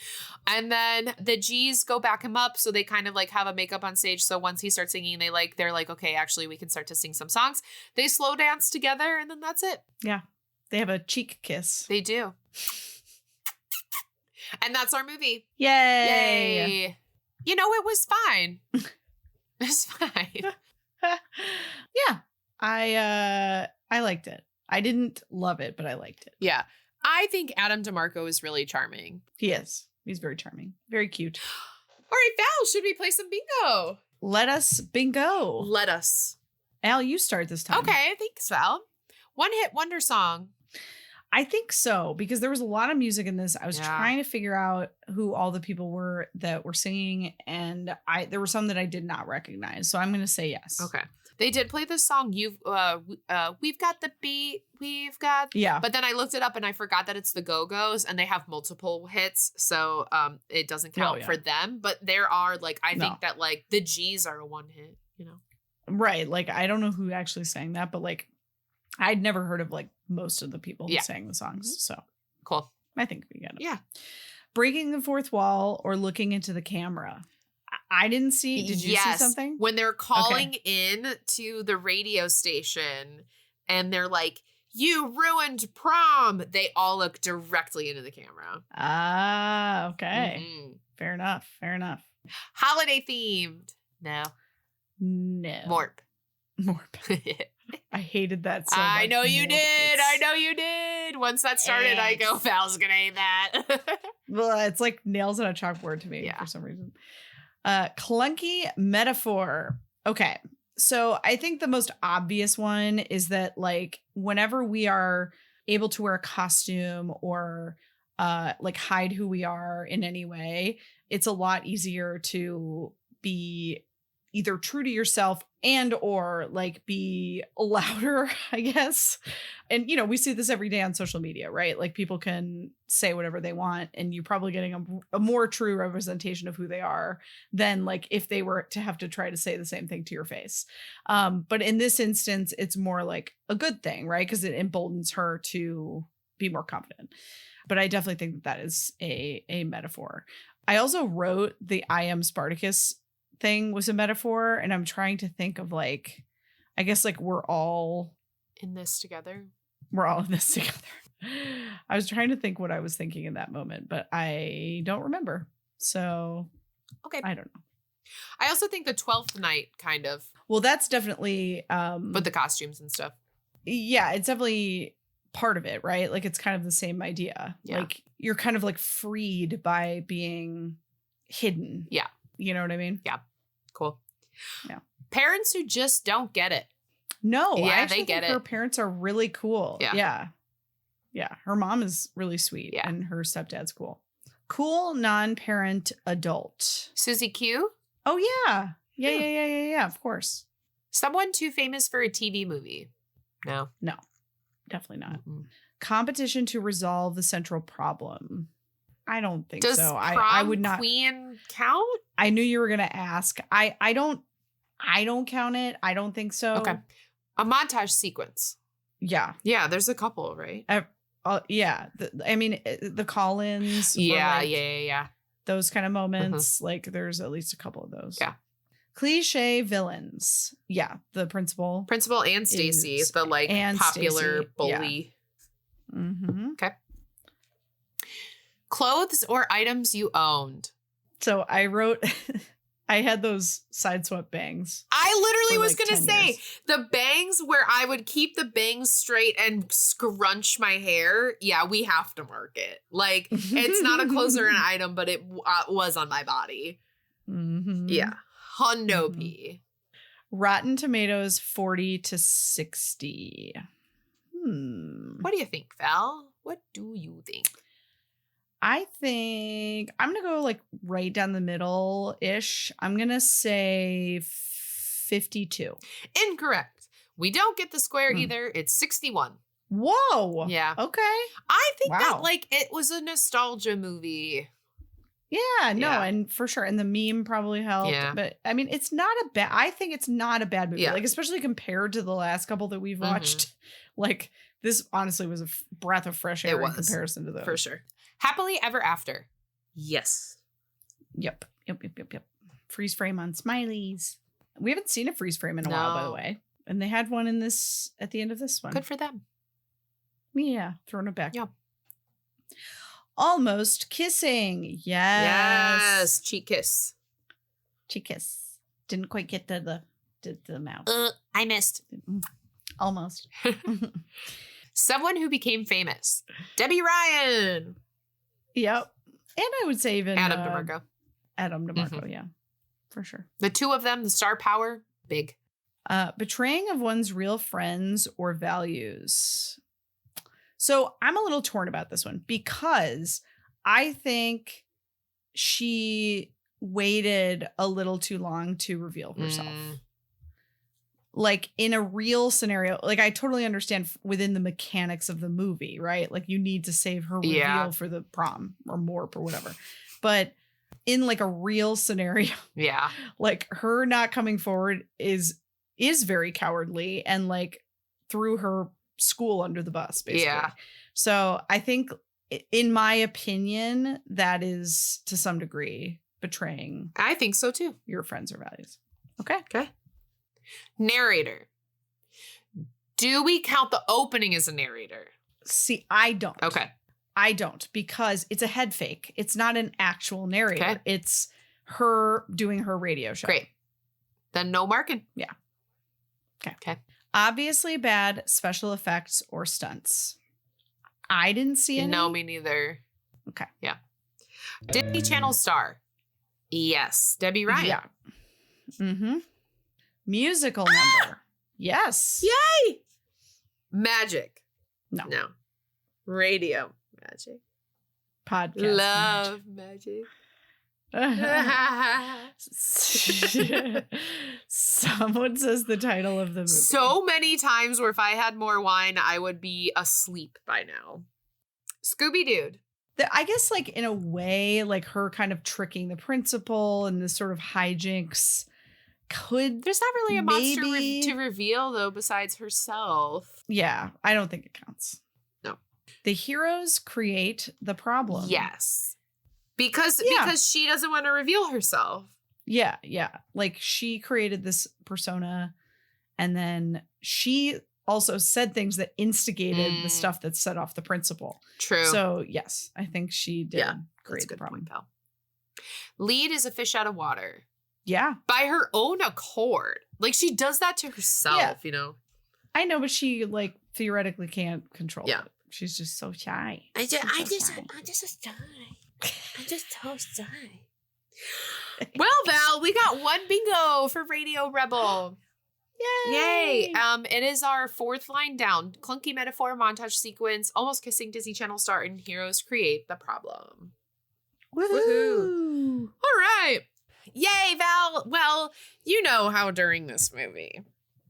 And then the G's go back him up, so they kind of like have a makeup on stage. So once he starts singing, they're like, okay, actually we can start to sing some songs. They slow dance together, and then that's it. Yeah. They have a cheek kiss. They do. And that's our movie. Yay. You know, it was fine. It was fine. Yeah. I liked it. I didn't love it, but I liked it. Yeah. I think Adam DeMarco is really charming. He is. He's very charming. Very cute. All right, Val, should we play some bingo? Let us bingo. Let us. Al, you start this time. Okay, thanks, Val. One hit wonder song. I think so, because there was a lot of music in this. I was trying to figure out who all the people were that were singing, and there were some that I did not recognize. So I'm going to say yes. Okay. They did play this song. We've got the beat. We've got. Yeah. But then I looked it up and I forgot that it's the Go-Go's and they have multiple hits. So it doesn't count for them. But there are I think that the G's are a one hit, Right. I don't know who actually sang that, but I'd never heard of most of the people who sang the songs. So cool. I think we get it. Yeah. Breaking the fourth wall or looking into the camera. I didn't see. Did you see something? When they're calling in to the radio station and they're like, "You ruined prom," they all look directly into the camera. Ah, okay. Mm-hmm. Fair enough. Holiday themed. No. Morp. I hated that so much. I know you did. Once that started, I go, Val's gonna hate that. Well, it's like nails on a chalkboard to me for some reason. Clunky metaphor. Okay. So I think the most obvious one is that whenever we are able to wear a costume or hide who we are in any way, it's a lot easier to be either true to yourself and or be louder, I guess. And, we see this every day on social media, right? People can say whatever they want and you're probably getting a more true representation of who they are than if they were to have to try to say the same thing to your face. But in this instance, it's more a good thing, right? Because it emboldens her to be more confident. But I definitely think that is a metaphor. I also wrote the I am Spartacus thing was a metaphor, and I'm trying to think of I guess we're all in this together. I was trying to think what I was thinking in that moment, but I don't remember. So okay, I don't know. I also think the 12th night kind of. Well, that's definitely but the costumes and stuff. Yeah, it's definitely part of it, right? It's kind of the same idea. Yeah. You're kind of freed by being hidden. Yeah. You know what I mean? Yeah. Cool. Yeah. Parents who just don't get it. No, yeah, I actually they get think it. Her parents are really cool. Yeah. Yeah. Her mom is really sweet. Yeah. And her stepdad's cool. Cool non-parent adult. Susie Q? Oh, yeah. Yeah. Of course. Someone too famous for a TV movie. No. Definitely not. Mm-hmm. Competition to resolve the central problem. I don't think so. Does I would not. Queen count? I knew you were gonna ask. I don't count it. I don't think so. Okay. A montage sequence. Yeah. Yeah. There's a couple, right? Yeah. The call-ins. Yeah. Those kind of moments. There's at least a couple of those. Yeah. Cliche villains. Yeah. The principal and Stacy, the popular Stacey. Bully. Yeah. Mm-hmm. Okay. Clothes or items you owned. So I wrote, I had those side swept bangs. I literally was going to say the bangs where I would keep the bangs straight and scrunch my hair. Yeah, we have to mark it. It's not a clothes or an item, but it was on my body. Mm-hmm. Yeah. Hondo P. Rotten Tomatoes 40 to 60. What do you think, Val? What do you think? I think I'm going to go right down the middle ish. I'm going to say 52. Incorrect. We don't get the square either. It's 61. Whoa. Yeah. Okay. I think that it was a nostalgia movie. Yeah, no, and for sure. And the meme probably helped. Yeah. But it's not I think it's not a bad movie. Yeah. Especially compared to the last couple that we've watched. This honestly was a breath of fresh air in comparison to those. For sure. Happily Ever After. Yes. Yep. Freeze frame on smileys. We haven't seen a freeze frame in a while, by the way. And they had one at the end of this one. Good for them. Yeah. Throwing it back. Yeah. Almost kissing. Yes. Cheek kiss. Didn't quite get to the mouth. I missed. Almost. Someone who became famous. Debbie Ryan. Yep. And I would say even Adam DeMarco. Mm-hmm. Yeah. For sure. The two of them, the star power, big. Betraying of one's real friends or values. So I'm a little torn about this one because I think she waited a little too long to reveal herself. Like in a real scenario, like I totally understand within the mechanics of the movie, right? Like you need to save her reveal for the prom or morp or whatever. But in like a real scenario, like her not coming forward is very cowardly and like threw her school under the bus, basically. So I think, in my opinion, that is to some degree betraying. I think so too. Your friends or values. Okay. Narrator. Do we count the opening as a narrator? See, I don't. Okay. I don't, because it's a head fake. It's not an actual narrator. Okay. It's her doing her radio show. Great. Then no marking. Yeah. Okay. Obviously bad special effects or stunts. I didn't see any. No, me neither. Okay. Yeah. Disney Channel star. Yes. Debbie Ryan. Yeah. Mm-hmm. Musical number. Yes. Yay. Magic. No. Radio magic. Podcast. Love magic. Someone says the title of the movie. So many times where if I had more wine, I would be asleep by now. Scooby Dude. I guess like in a way, like her kind of tricking the principal and this sort of hijinks could. There's not really a monster to reveal though besides herself. Yeah, I don't think it counts. No. The heroes create the problem. Yes. Because she doesn't want to reveal herself. Yeah. Like she created this persona and then she also said things that instigated the stuff that set off the principal. True. So yes, I think she did create the problem. Point, pal. Lead is a fish out of water. Yeah. By her own accord. Like she does that to herself, you know? I know, but she like theoretically can't control it. She's just so shy. I'm just shy. I'm just so shy. Well, Val, we got one bingo for Radio Rebel. Yay! It is our fourth line down. Clunky metaphor montage sequence. Almost kissing Disney Channel star and heroes create the problem. Woohoo! All right. Yay, Val. Well, you know how during this movie,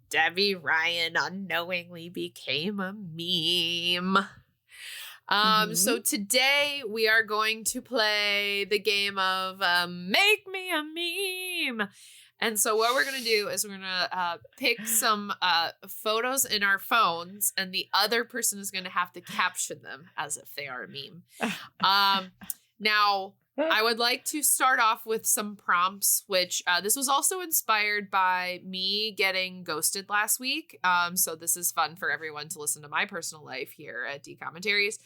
Debbie Ryan unknowingly became a meme. So today we are going to play the game of Make Me a Meme. And so what we're going to do is we're going to pick some photos in our phones and the other person is going to have to caption them as if they are a meme. Now, I would like to start off with some prompts, which this was also inspired by me getting ghosted last week. So this is fun for everyone to listen to my personal life here at D Commentaries.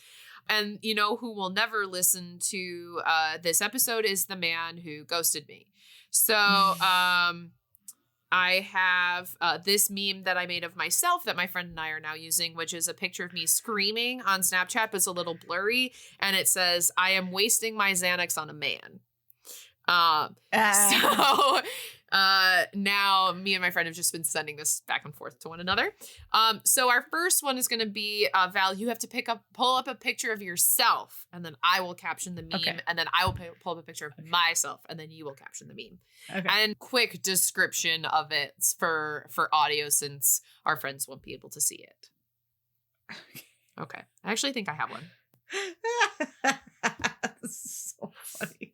And you know who will never listen to this episode is the man who ghosted me. So I have this meme that I made of myself that my friend and I are now using, which is a picture of me screaming on Snapchat, but it's a little blurry. And it says, I am wasting my Xanax on a man. So now me and my friend have just been sending this back and forth to one another. So our first one is going to be, Val, you have to pull up a picture of yourself and then I will caption the meme and then I will pull up a picture of myself and then you will caption the meme. Okay. And quick description of it for audio since our friends won't be able to see it. Okay. I actually think I have one. This is so funny.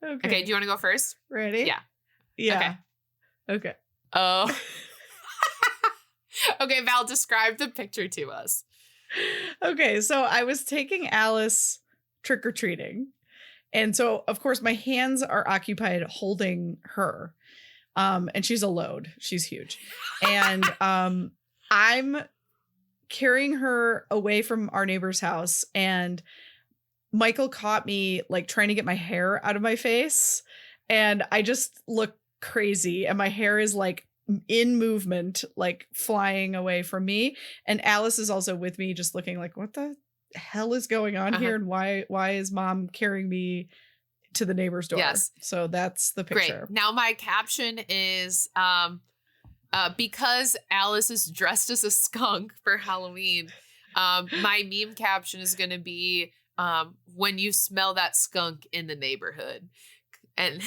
Okay. Do you want to go first? Ready? Yeah. Okay. Oh. Okay, Val, describe the picture to us. Okay, so I was taking Alice trick-or-treating. And so, of course, my hands are occupied holding her. And she's a load. She's huge. And I'm carrying her away from our neighbor's house. And Michael caught me like trying to get my hair out of my face. And I just look crazy. And my hair is like in movement, like flying away from me. And Alice is also with me, just looking like, what the hell is going on here? And why is mom carrying me to the neighbor's door? Yes. So that's the picture. Great. Now my caption is because Alice is dressed as a skunk for Halloween. My meme caption is going to be, when you smell that skunk in the neighborhood. And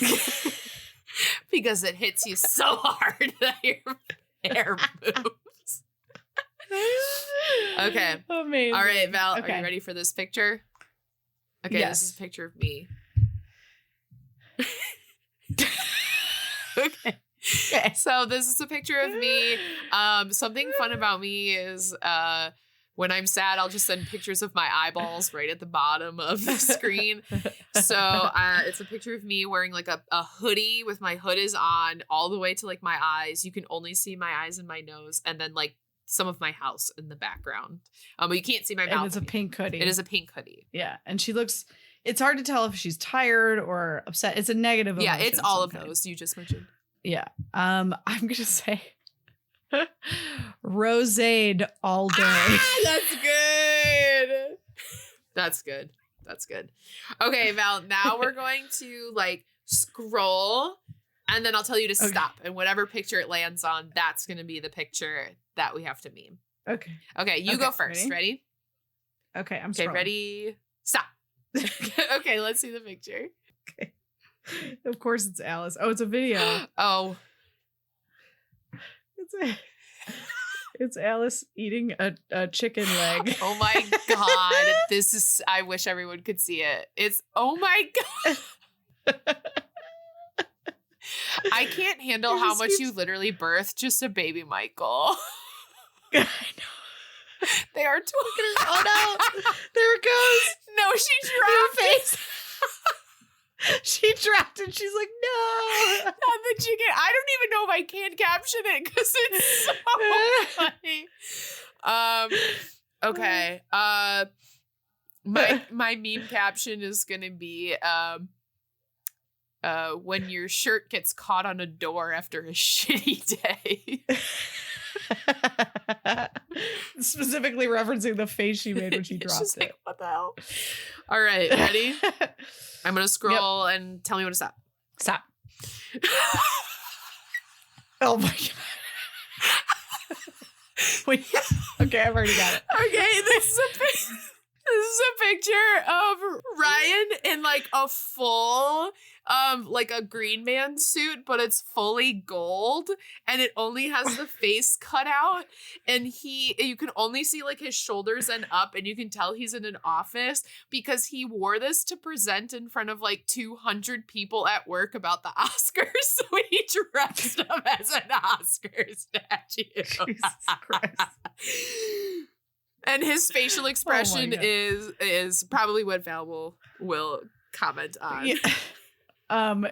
because it hits you so hard that your hair moves. Okay. Amazing. All right, Val, okay. Are you ready for this picture? Okay, yes. This is a picture of me. Okay. So this is a picture of me. Something fun about me is when I'm sad, I'll just send pictures of my eyeballs right at the bottom of the screen. So it's a picture of me wearing like a hoodie with my hood is on all the way to like my eyes. You can only see my eyes and my nose, and then like some of my house in the background. But you can't see my mouth. And it's a pink hoodie. It is a pink hoodie. Yeah. And she looks, it's hard to tell if she's tired or upset. It's a negative emotion. Yeah, it's all of those you just mentioned. Yeah. I'm going to say Rosade all day. That's good. That's good. That's good. Okay, Val, now we're going to like scroll and then I'll tell you to stop. And whatever picture it lands on, that's going to be the picture that we have to meme. Okay. Okay, you go first. Ready? Okay, I'm okay. Scrolling. Ready? Stop. Okay, let's see the picture. Okay. Of course it's Alice. Oh, it's a video. Oh. It's Alice eating a chicken leg. Oh my God. This is, I wish everyone could see it. It's, oh my God. I can't handle how much you literally birthed just a baby Michael. I know. They are talking. Oh no. There it goes. No, she dropped face. She dropped it. She's like, no. Not the chicken. I don't even know if I can caption it because it's so funny. Okay. My meme caption is gonna be when your shirt gets caught on a door after a shitty day. Specifically referencing the face she made when she dropped it. Like, what the hell? All right, ready? I'm gonna scroll and tell me when to stop. Stop. Oh my God. Wait. Okay, I've already got it. Okay, this is a picture of Ryan in like a full like a Green Man suit, but it's fully gold and it only has the face cut out, and you can only see like his shoulders and up, and you can tell he's in an office because he wore this to present in front of like 200 people at work about the Oscars, so he dressed up as an Oscar statue. Jesus Christ. And his facial expression is probably what Val will comment on. Yeah.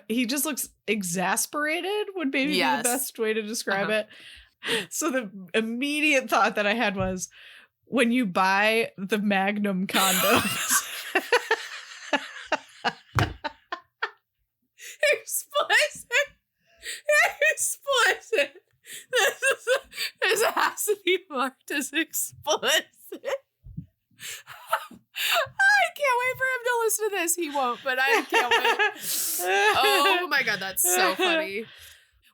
He just looks exasperated would maybe be the best way to describe it. So the immediate thought that I had was when you buy the Magnum condoms. Explicit. Explicit. This has to be marked as explicit. I can't wait for him to listen to this. He won't, but I can't wait. Oh my God, that's so funny.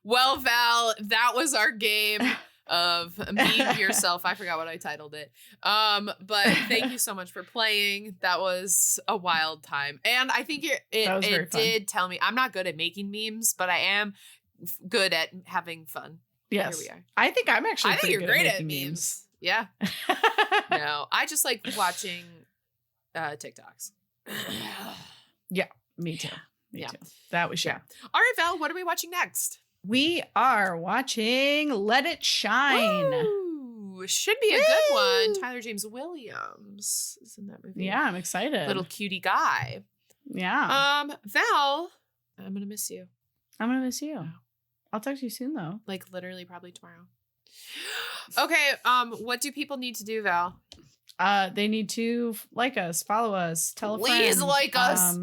Well, Val, that was our game of Meme Yourself. I forgot what I titled it. But thank you so much for playing. That was a wild time. And I think it did tell me I'm not good at making memes, but I am good at having fun. Yes. Here we are. I think I'm actually I think you're great at memes. memes. Yeah. No, I just like watching TikToks. Yeah, me too. Me too. That we share. Yeah. All right, Val, what are we watching next? We are watching Let It Shine. Ooh, should be a good one. Tyler James Williams is in that movie. Yeah, I'm excited. Little cutie guy. Yeah. Val, I'm gonna miss you. I'm gonna miss you. I'll talk to you soon, though. Like literally, probably tomorrow. Okay. What do people need to do, Val? They need to like us, follow us, tell a friend. Please like us.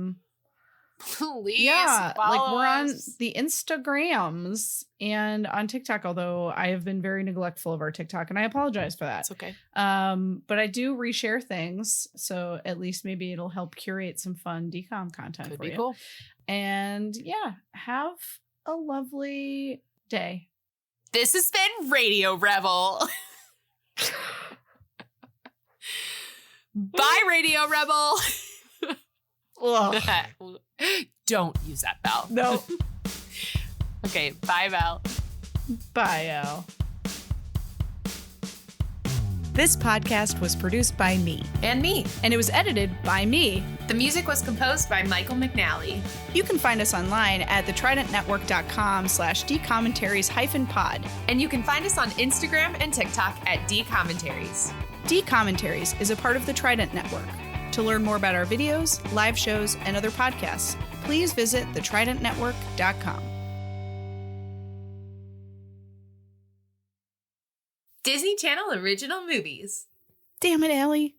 Please, like we're on us. the Instagrams and on TikTok. Although I have been very neglectful of our TikTok, and I apologize for that. It's okay. But I do reshare things, so at least maybe it'll help curate some fun decom content. Could for be you. cool. And yeah, have a lovely day. This has been Radio Revel. Bye, Radio Rebel. Ugh. Don't use that, Val. No. Okay, bye, Val. Bye, Al. This podcast was produced by me. And me. And it was edited by me. The music was composed by Michael McNally. You can find us online at thetridentnetwork.com/dcommentaries-pod. And you can find us on Instagram and TikTok at dcommentaries. D-Commentaries is a part of the Trident Network. To learn more about our videos, live shows, and other podcasts, please visit thetridentnetwork.com. Disney Channel original movies. Damn it, Allie.